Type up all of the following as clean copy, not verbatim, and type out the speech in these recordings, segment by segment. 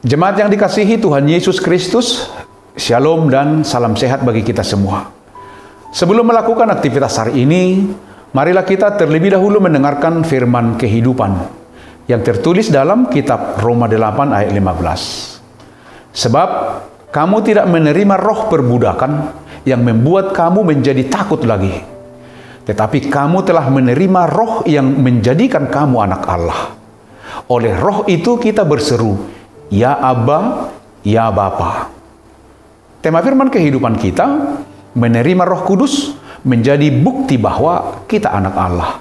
Jemaat yang dikasihi Tuhan Yesus Kristus, Shalom dan salam sehat bagi kita semua. Sebelum melakukan aktivitas hari ini, marilah kita terlebih dahulu mendengarkan firman kehidupan yang tertulis dalam kitab Roma 8 ayat 15. Sebab kamu tidak menerima roh perbudakan yang membuat kamu menjadi takut lagi, tetapi kamu telah menerima roh yang menjadikan kamu anak Allah. Oleh roh itu kita berseru, Ya Abba, Ya Bapa. Tema firman kehidupan kita, menerima Roh Kudus menjadi bukti bahwa kita anak Allah.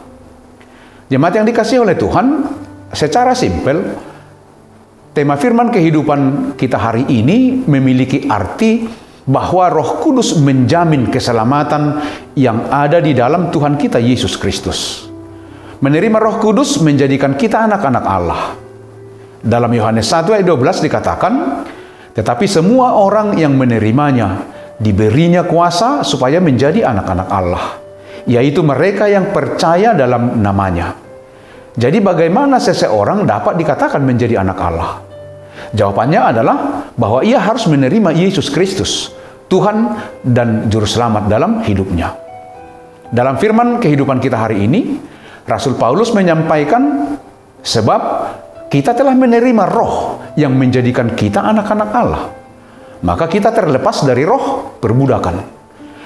Jemaat yang dikasihi oleh Tuhan, secara simpel, tema firman kehidupan kita hari ini memiliki arti bahwa Roh Kudus menjamin keselamatan yang ada di dalam Tuhan kita Yesus Kristus. Menerima Roh Kudus menjadikan kita anak-anak Allah. Dalam Yohanes 1 ayat 12 dikatakan, tetapi semua orang yang menerimanya diberinya kuasa supaya menjadi anak-anak Allah, yaitu mereka yang percaya dalam namanya. Jadi bagaimana seseorang dapat dikatakan menjadi anak Allah? Jawabannya adalah bahwa ia harus menerima Yesus Kristus, Tuhan dan Juru Selamat dalam hidupnya. Dalam firman kehidupan kita hari ini, Rasul Paulus menyampaikan, sebab kita telah menerima roh yang menjadikan kita anak-anak Allah. Maka kita terlepas dari roh perbudakan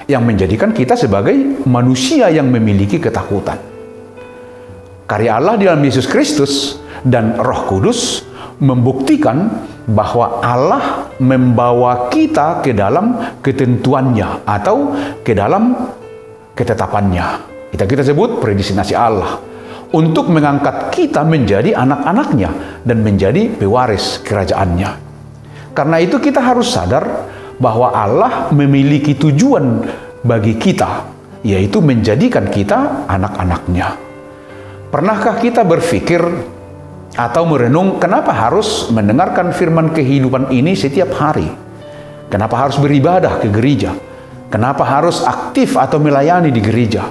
yang menjadikan kita sebagai manusia yang memiliki ketakutan. Karya Allah di dalam Yesus Kristus dan Roh Kudus membuktikan bahwa Allah membawa kita ke dalam ketentuannya atau ke dalam ketetapannya. Kita sebut predestinasi Allah untuk mengangkat kita menjadi anak-anaknya dan menjadi pewaris kerajaannya. Karena itu kita harus sadar bahwa Allah memiliki tujuan bagi kita, yaitu menjadikan kita anak-anaknya. Pernahkah kita berpikir atau merenung kenapa harus mendengarkan firman kehidupan ini setiap hari? Kenapa harus beribadah ke gereja? Kenapa harus aktif atau melayani di gereja?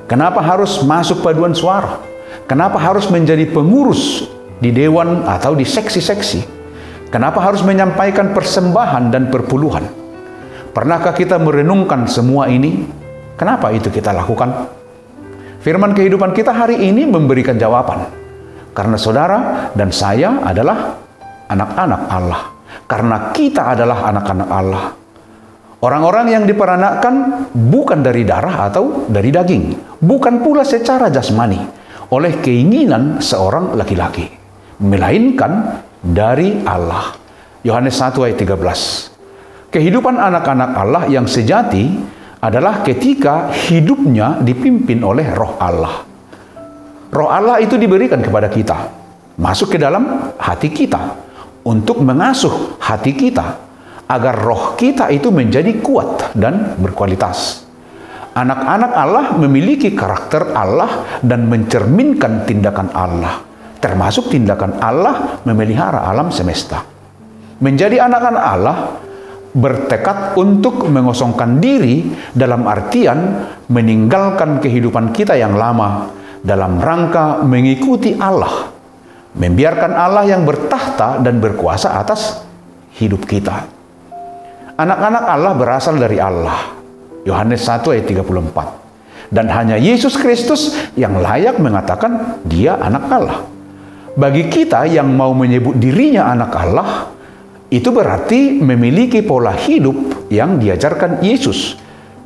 Kenapa harus masuk paduan suara? Kenapa harus menjadi pengurus di dewan atau di seksi-seksi? Kenapa harus menyampaikan persembahan dan perpuluhan? Pernahkah kita merenungkan semua ini? Kenapa itu kita lakukan? Firman kehidupan kita hari ini memberikan jawaban. Karena saudara dan saya adalah anak-anak Allah. Karena kita adalah anak-anak Allah. Orang-orang yang diperanakkan bukan dari darah atau dari daging. Bukan pula secara jasmani oleh keinginan seorang laki-laki, melainkan dari Allah. Yohanes 1 ayat 13. Kehidupan anak-anak Allah yang sejati adalah ketika hidupnya dipimpin oleh roh Allah. Roh Allah itu diberikan kepada kita, masuk ke dalam hati kita, untuk mengasuh hati kita, agar roh kita itu menjadi kuat dan berkualitas. Anak-anak Allah memiliki karakter Allah dan mencerminkan tindakan Allah, termasuk tindakan Allah memelihara alam semesta. Menjadi anak-anak Allah bertekad untuk mengosongkan diri dalam artian meninggalkan kehidupan kita yang lama dalam rangka mengikuti Allah, membiarkan Allah yang bertahta dan berkuasa atas hidup kita. Anak-anak Allah berasal dari Allah. Yohanes 1 ayat 34. Dan hanya Yesus Kristus yang layak mengatakan dia anak Allah. Bagi kita yang mau menyebut dirinya anak Allah, itu berarti memiliki pola hidup yang diajarkan Yesus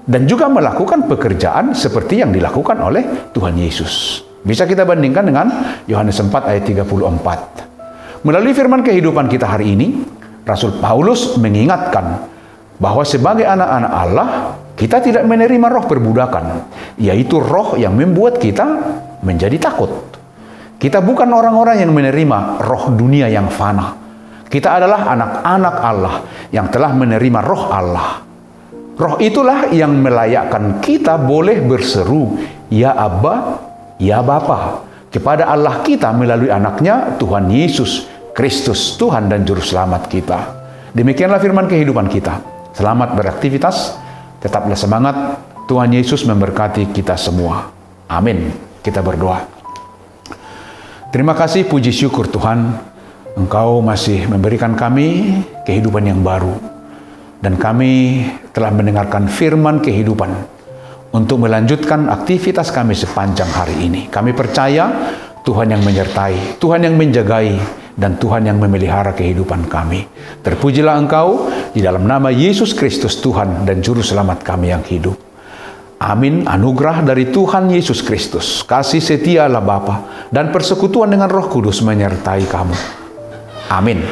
dan juga melakukan pekerjaan seperti yang dilakukan oleh Tuhan Yesus. Bisa kita bandingkan dengan Yohanes 4 ayat 34. Melalui firman kehidupan kita hari ini, Rasul Paulus mengingatkan bahwa sebagai anak-anak Allah, kita tidak menerima roh perbudakan, yaitu roh yang membuat kita menjadi takut. Kita bukan orang-orang yang menerima roh dunia yang fana. Kita adalah anak-anak Allah yang telah menerima roh Allah. Roh itulah yang melayakkan kita boleh berseru, Ya Abba, Ya Bapa, kepada Allah kita melalui anaknya Tuhan Yesus Kristus, Tuhan dan Juru Selamat kita. Demikianlah firman kehidupan kita. Selamat beraktivitas. Tetaplah semangat. Tuhan Yesus memberkati kita semua. Amin. Kita berdoa. Terima kasih, puji syukur Tuhan. Engkau masih memberikan kami kehidupan yang baru. Dan kami telah mendengarkan firman kehidupan untuk melanjutkan aktivitas kami sepanjang hari ini. Kami percaya Tuhan yang menyertai, Tuhan yang menjagai, dan Tuhan yang memelihara kehidupan kami. Terpujilah Engkau di dalam nama Yesus Kristus, Tuhan dan Juru Selamat kami yang hidup. Amin. Anugerah dari Tuhan Yesus Kristus, kasih setia Allah Bapa, dan persekutuan dengan Roh Kudus menyertai kamu. Amin.